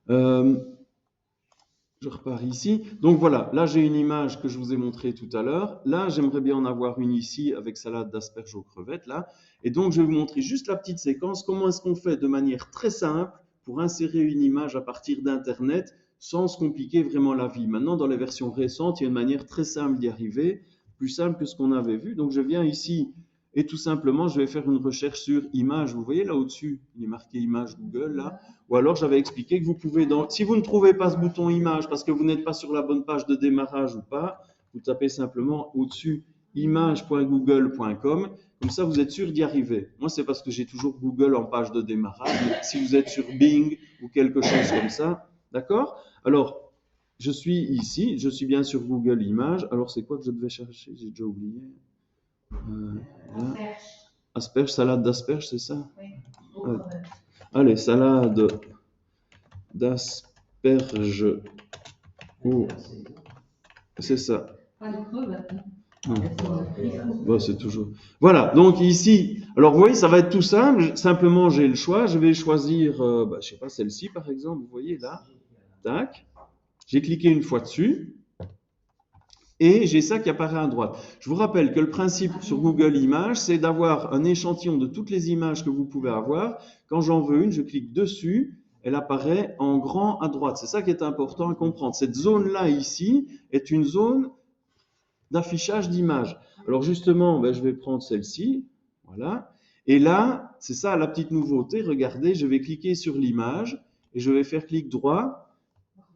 Euh, je repars ici. Donc voilà, là j'ai une image que je vous ai montrée tout à l'heure. Là, j'aimerais bien en avoir une ici avec salade d'asperges aux crevettes, là. Et donc, je vais vous montrer juste la petite séquence. Comment est-ce qu'on fait de manière très simple pour insérer une image à partir d'Internet sans se compliquer vraiment la vie. Maintenant, dans les versions récentes, il y a une manière très simple d'y arriver, plus simple que ce qu'on avait vu. Donc, je viens ici et tout simplement, je vais faire une recherche sur image. Vous voyez là au-dessus, il est marqué image Google, là. Ou alors, j'avais expliqué que vous pouvez, si vous ne trouvez pas ce bouton image parce que vous n'êtes pas sur la bonne page de démarrage ou pas, vous tapez simplement au-dessus image.google.com. Comme ça, vous êtes sûr d'y arriver. Moi, c'est parce que j'ai toujours Google en page de démarrage. Mais si vous êtes sur Bing ou quelque chose comme ça, d'accord? Alors, je suis ici, je suis bien sur Google Images. Alors, c'est quoi que je devais chercher? J'ai déjà oublié. Asperges, salade d'asperges, c'est ça? Oui. Allez, salade d'asperges. Oh, c'est ça. Pas de crevettes. Bon, c'est toujours. Voilà, donc ici, alors vous voyez, ça va être tout simple. Simplement, j'ai le choix. Je vais choisir, je sais pas, celle-ci par exemple. Vous voyez là, tac. J'ai cliqué une fois dessus. Et j'ai ça qui apparaît à droite. Je vous rappelle que le principe sur Google Images, c'est d'avoir un échantillon de toutes les images que vous pouvez avoir. Quand j'en veux une, je clique dessus, elle apparaît en grand à droite. C'est ça qui est important à comprendre. Cette zone-là ici est une zone d'affichage d'images. Alors justement, je vais prendre celle-ci, voilà. Et là, c'est ça la petite nouveauté. Regardez, je vais cliquer sur l'image et je vais faire clic droit.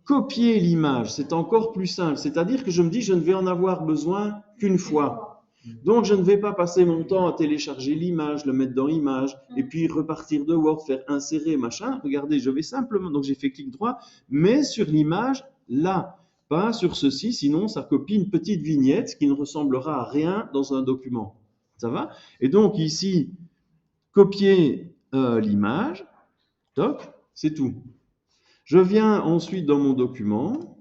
Copier l'image, c'est encore plus simple. C'est-à-dire que je me dis, je ne vais en avoir besoin qu'une fois. Donc, je ne vais pas passer mon temps à télécharger l'image, le mettre dans Images, et puis repartir de Word, faire insérer, machin. Regardez, je vais simplement, donc j'ai fait clic droit, mais sur l'image, là, pas sur ceci, sinon ça copie une petite vignette qui ne ressemblera à rien dans un document. Ça va? Et donc ici, copier l'image, toc, c'est tout. Je viens ensuite dans mon document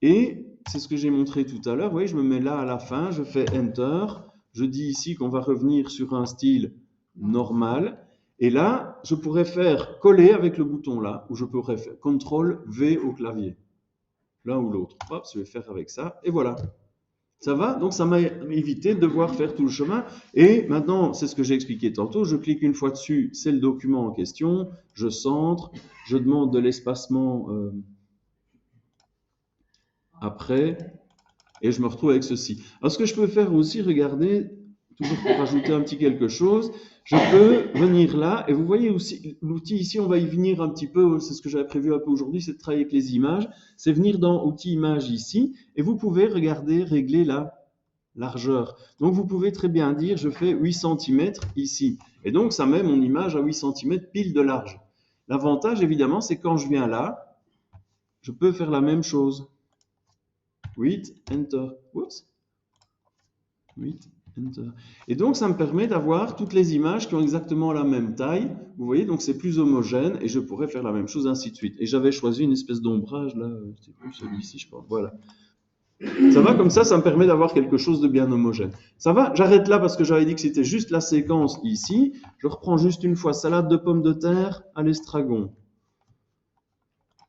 et c'est ce que j'ai montré tout à l'heure. Vous voyez, je me mets là à la fin, je fais Enter. Je dis ici qu'on va revenir sur un style normal. Et là, je pourrais faire coller avec le bouton là, ou je pourrais faire CTRL-V au clavier. L'un ou l'autre. Hop, je vais faire avec ça. Et voilà. Ça va? Donc, ça m'a évité de devoir faire tout le chemin. Et maintenant, c'est ce que j'ai expliqué tantôt. Je clique une fois dessus, c'est le document en question. Je centre. Je demande de l'espacement après. Et je me retrouve avec ceci. Alors, ce que je peux faire aussi, regardez, toujours pour rajouter un petit quelque chose, je peux venir là. Et vous voyez aussi, l'outil ici, on va y venir un petit peu. C'est ce que j'avais prévu un peu aujourd'hui, c'est de travailler avec les images. C'est venir dans Outils Images ici. Et vous pouvez, regarder, régler la largeur. Donc, vous pouvez très bien dire, je fais 8 cm ici. Et donc, ça met mon image à 8 cm pile de large. L'avantage, évidemment, c'est quand je viens là, je peux faire la même chose. 8, Enter. Oups. 8, Enter. Et donc, ça me permet d'avoir toutes les images qui ont exactement la même taille. Vous voyez, donc c'est plus homogène et je pourrais faire la même chose, ainsi de suite. Et j'avais choisi une espèce d'ombrage, là, c'est plus celui-ci, je pense. Voilà. Ça va, comme ça me permet d'avoir quelque chose de bien homogène. Ça va? J'arrête là parce que j'avais dit que c'était juste la séquence ici. Je reprends juste une fois salade de pommes de terre à l'estragon.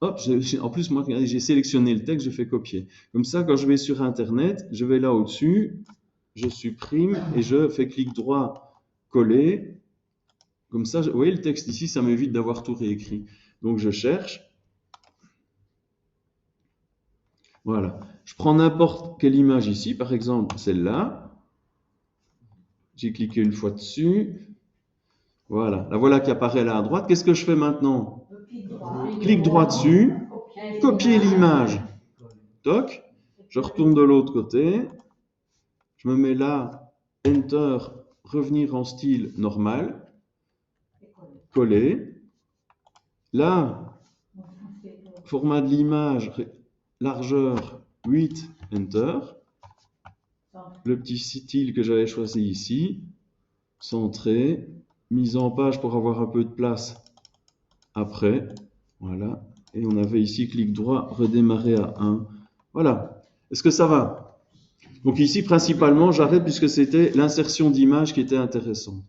Hop, en plus, moi, j'ai sélectionné le texte, je fais copier. Comme ça, quand je vais sur Internet, je vais là au-dessus, je supprime et je fais clic droit, coller. Comme ça, vous voyez le texte ici, ça m'évite d'avoir tout réécrit. Donc, je cherche. Voilà. Je prends n'importe quelle image ici, par exemple celle-là. J'ai cliqué une fois dessus. Voilà. La voilà qui apparaît là à droite. Qu'est-ce que je fais maintenant? Clic droit dessus. Copier l'image. Toc. Je retourne de l'autre côté. Je me mets là. Enter. Revenir en style normal. Coller. Là, format de l'image, largeur 8, Enter. Le petit style que j'avais choisi ici. Centré. Mise en page pour avoir un peu de place après. Voilà. Et on avait ici clic droit, redémarrer à 1. Voilà. Est-ce que ça va? Donc ici, principalement, j'arrête puisque c'était l'insertion d'image qui était intéressante.